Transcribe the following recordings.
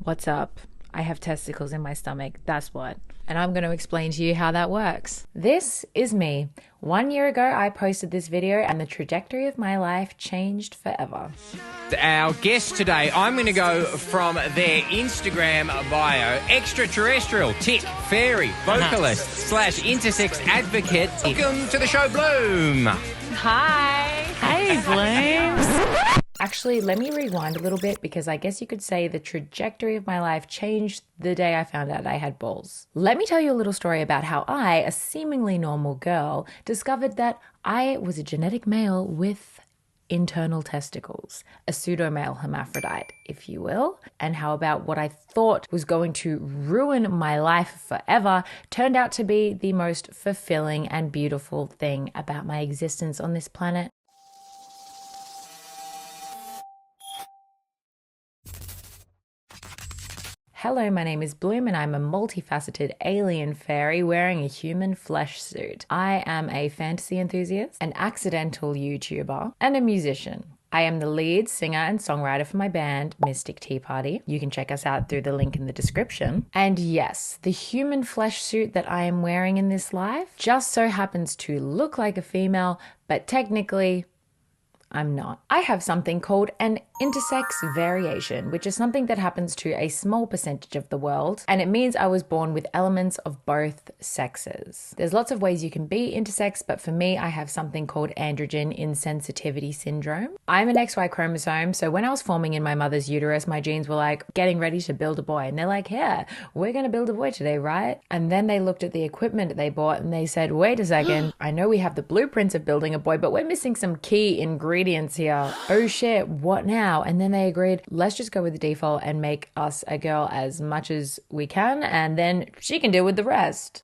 What's up? I have testicles in my stomach, that's what. And I'm going to explain to you how that works. This is me. 1 year ago, I posted this video and the trajectory of my life changed forever. Our guest today, I'm going to go from their Instagram bio, extraterrestrial, tit, fairy, vocalist, / intersex advocate. Welcome to the show, Blume. Hi. Hey, Blume. Actually, let me rewind a little bit because I guess you could say the trajectory of my life changed the day I found out I had balls. Let me tell you a little story about how I, a seemingly normal girl, discovered that I was a genetic male with internal testicles, a pseudo-male hermaphrodite, if you will, and how about what I thought was going to ruin my life forever turned out to be the most fulfilling and beautiful thing about my existence on this planet. Hello, my name is Blume and I'm a multifaceted alien fairy wearing a human flesh suit. I am a fantasy enthusiast, an accidental YouTuber, and a musician. I am the lead singer and songwriter for my band, Mystic Tea Party. You can check us out through the link in the description. And yes, the human flesh suit that I am wearing in this life just so happens to look like a female, but technically, I'm not. I have something called an intersex variation, which is something that happens to a small percentage of the world, and it means I was born with elements of both sexes. There's lots of ways you can be intersex, but for me, I have something called androgen insensitivity syndrome. I'm an XY chromosome, so when I was forming in my mother's uterus, my genes were like getting ready to build a boy, and they're like, yeah, we're gonna build a boy today, right? And then they looked at the equipment they bought and they said, wait a second, I know we have the blueprints of building a boy, but we're missing some key ingredients here. Oh shit, what now? And then they agreed, let's just go with the default and make us a girl as much as we can, and then she can deal with the rest.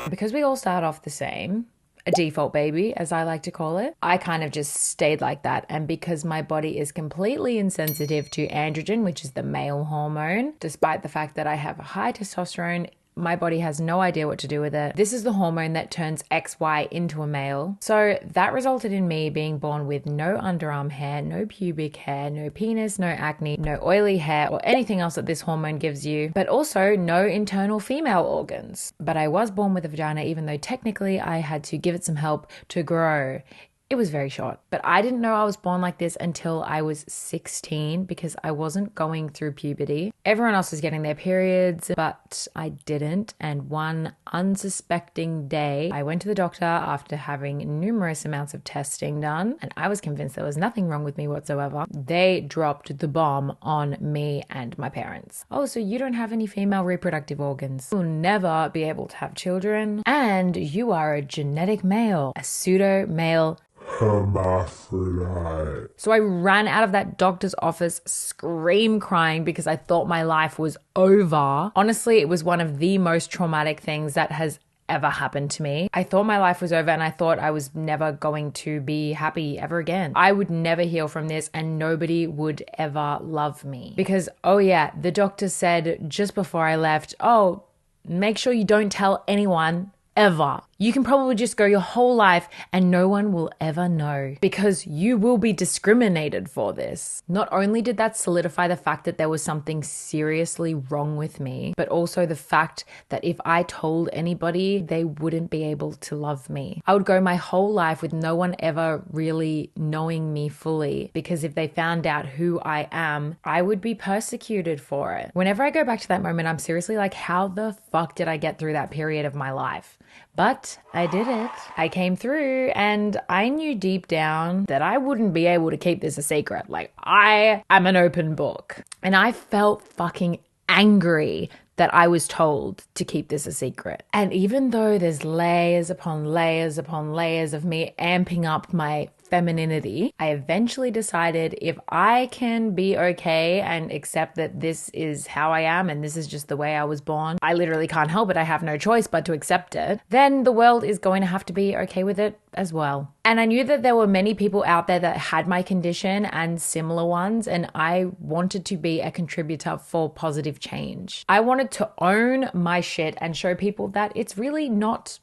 Because we all start off the same, a default baby, as I like to call it, I kind of just stayed like that. And because my body is completely insensitive to androgen, which is the male hormone, despite the fact that I have a high testosterone, my body has no idea what to do with it. This is the hormone that turns XY into a male. So that resulted in me being born with no underarm hair, no pubic hair, no penis, no acne, no oily hair or anything else that this hormone gives you, but also no internal female organs. But I was born with a vagina, even though technically I had to give it some help to grow. It was very short, but I didn't know I was born like this until I was 16 because I wasn't going through puberty. Everyone else was getting their periods, but I didn't. And one unsuspecting day, I went to the doctor after having numerous amounts of testing done, and I was convinced there was nothing wrong with me whatsoever. They dropped the bomb on me and my parents. Oh, so you don't have any female reproductive organs. You'll never be able to have children, and you are a genetic male, a pseudo-male hermaphrodite. So I ran out of that doctor's office scream crying because I thought my life was over. Honestly, it was one of the most traumatic things that has ever happened to me. I thought my life was over and I thought I was never going to be happy ever again. I would never heal from this and nobody would ever love me. Because, oh yeah, the doctor said just before I left, oh, make sure you don't tell anyone ever. You can probably just go your whole life and no one will ever know because you will be discriminated for this. Not only did that solidify the fact that there was something seriously wrong with me, but also the fact that if I told anybody, they wouldn't be able to love me. I would go my whole life with no one ever really knowing me fully because if they found out who I am, I would be persecuted for it. Whenever I go back to that moment, I'm seriously like, how the fuck did I get through that period of my life? But I did it. I came through and I knew deep down that I wouldn't be able to keep this a secret. Like, I am an open book. And I felt fucking angry that I was told to keep this a secret. And even though there's layers upon layers upon layers of me amping up my femininity, I eventually decided if I can be okay and accept that this is how I am and this is just the way I was born, I literally can't help it, I have no choice but to accept it, then the world is going to have to be okay with it as well. And I knew that there were many people out there that had my condition and similar ones, and I wanted to be a contributor for positive change. I wanted to own my shit and show people that it's really not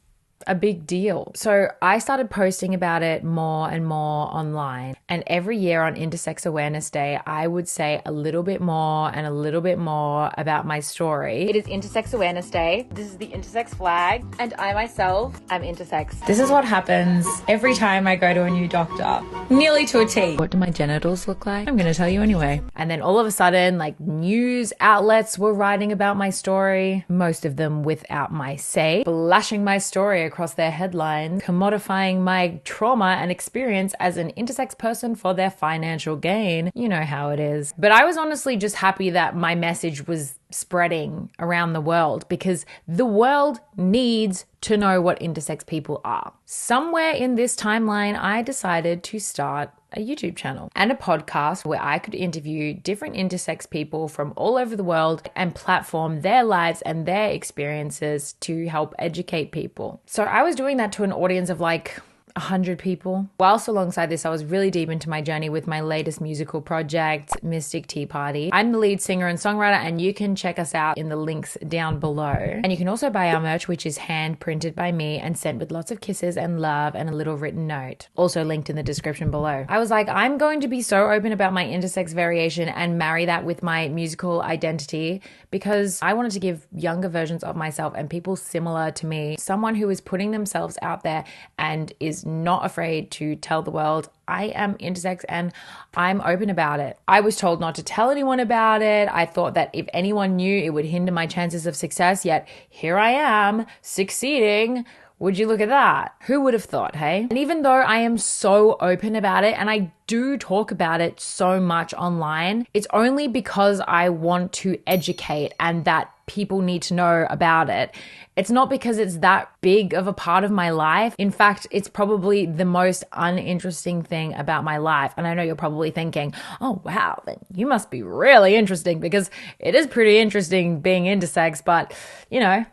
a big deal. So I started posting about it more and more online. And every year on Intersex Awareness Day, I would say a little bit more and a little bit more about my story. It is Intersex Awareness Day. This is the intersex flag. And I myself am intersex. This is what happens every time I go to a new doctor. Nearly to a T. What do my genitals look like? I'm going to tell you anyway. And then all of a sudden, like, news outlets were writing about my story, most of them without my say, flashing my story across their headlines, commodifying my trauma and experience as an intersex person for their financial gain. You know how it is. But I was honestly just happy that my message was spreading around the world, because the world needs to know what intersex people are. Somewhere in this timeline, I decided to start a YouTube channel and a podcast where I could interview different intersex people from all over the world and platform their lives and their experiences to help educate people. So I was doing that to an audience of like 100 people. Whilst alongside this, I was really deep into my journey with my latest musical project, Mystic Tea Party. I'm the lead singer and songwriter, and you can check us out in the links down below. And you can also buy our merch, which is hand printed by me and sent with lots of kisses and love and a little written note. Also linked in the description below. I was like, I'm going to be so open about my intersex variation and marry that with my musical identity, because I wanted to give younger versions of myself and people similar to me, someone who is putting themselves out there and is not afraid to tell the world, I am intersex and I'm open about it. I was told not to tell anyone about it. I thought that if anyone knew, it would hinder my chances of success, yet here I am succeeding. Would you look at that? Who would have thought, hey? And even though I am so open about it and I do talk about it so much online, it's only because I want to educate and that people need to know about it. It's not because it's that big of a part of my life. In fact, it's probably the most uninteresting thing about my life. And I know you're probably thinking, oh, wow, then you must be really interesting, because it is pretty interesting being intersex, but you know,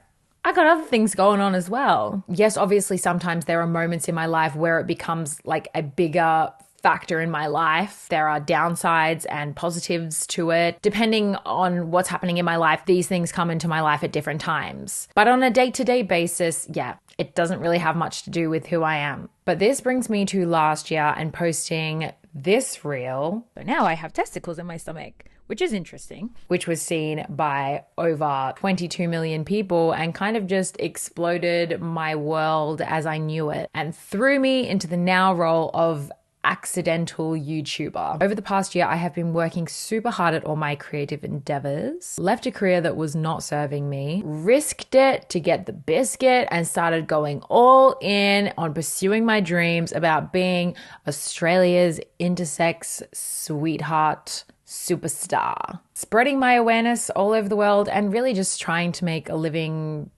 I got other things going on as well. Yes, obviously, sometimes there are moments in my life where it becomes like a bigger factor in my life. There are downsides and positives to it. Depending on what's happening in my life, these things come into my life at different times. But on a day-to-day basis, yeah, it doesn't really have much to do with who I am. But this brings me to last year and posting this reel. So now I have testicles in my stomach, which is interesting, which was seen by over 22 million people and kind of just exploded my world as I knew it and threw me into the now role of accidental YouTuber. Over the past year, I have been working super hard at all my creative endeavors, left a career that was not serving me, risked it to get the biscuit, and started going all in on pursuing my dreams about being Australia's intersex sweetheart superstar, spreading my awareness all over the world and really just trying to make a living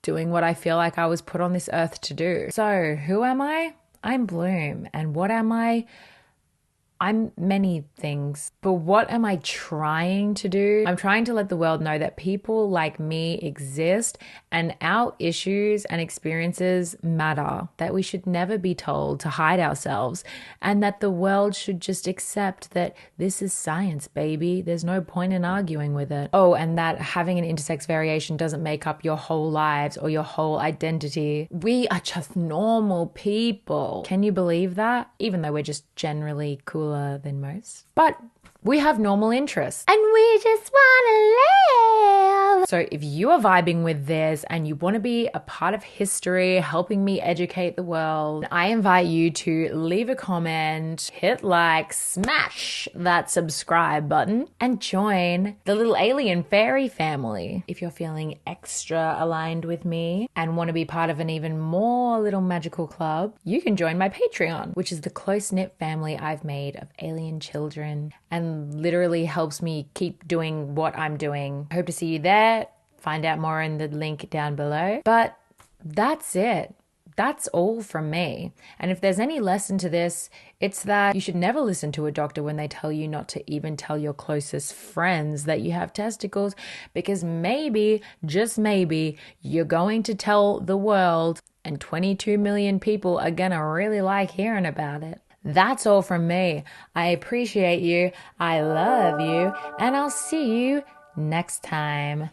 doing what I feel like I was put on this earth to do. So who am I? I'm Blume. And what am I? I'm many things, but what am I trying to do? I'm trying to let the world know that people like me exist and our issues and experiences matter, that we should never be told to hide ourselves, and that the world should just accept that this is science, baby. There's no point in arguing with it. Oh, and that having an intersex variation doesn't make up your whole lives or your whole identity. We are just normal people. Can you believe that? Even though we're just generally cooler than most. But we have normal interests and we just want to live. So if you are vibing with this and you want to be a part of history, helping me educate the world, I invite you to leave a comment, hit like, smash that subscribe button, and join the little alien fairy family. If you're feeling extra aligned with me and want to be part of an even more little magical club, you can join my Patreon, which is the close-knit family I've made of alien children and literally helps me keep doing what I'm doing. I hope to see you there. Find out more in the link down below. But that's it. That's all from me. And if there's any lesson to this, it's that you should never listen to a doctor when they tell you not to even tell your closest friends that you have testicles, because maybe, just maybe, you're going to tell the world and 22 million people are gonna really like hearing about it. That's all from me. I appreciate you. I love you. And I'll see you next time.